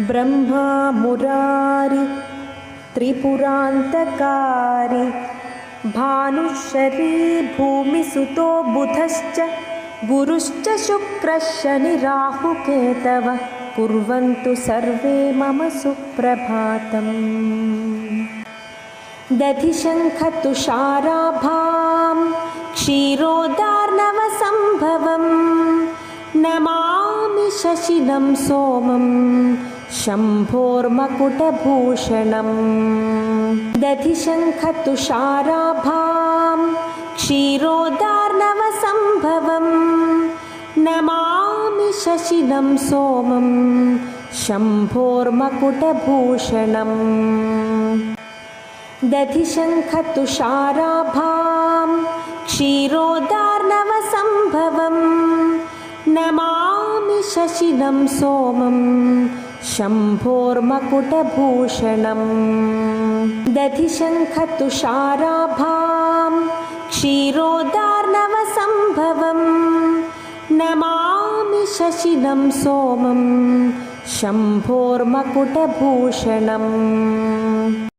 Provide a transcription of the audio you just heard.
ब्रह्मा मुरारि त्रिपुरान्तकारी भानुश्री भूमिसुतो बुधश्च गुरुश्च शुक्रः शनिराहुकेतवः कुर्वन्तु सर्वे मम सुप्रभातम्। दधिशङ्खतुषाराभां क्षीरोदार्णवसम्भवं नमामि शशिनं सोमं शम्भोर्मकुटभूषणम्। दधिशङ्खतुषाराभां क्षीरोदार्णवसम्भवं नमामि शशिनं सोमं शम्भोर्मकुटभूषणम्। दधिशङ्खतुषाराभां क्षीरोदार्णवसम्भवं नमामि शशिनं सोमं शम्भोर्मकुटभूषणम्। दधिशङ्खतुषाराभां क्षीरोदार्णवसम्भवं नमामि शशिनं सोमं शम्भोर्मकुटभूषणम्।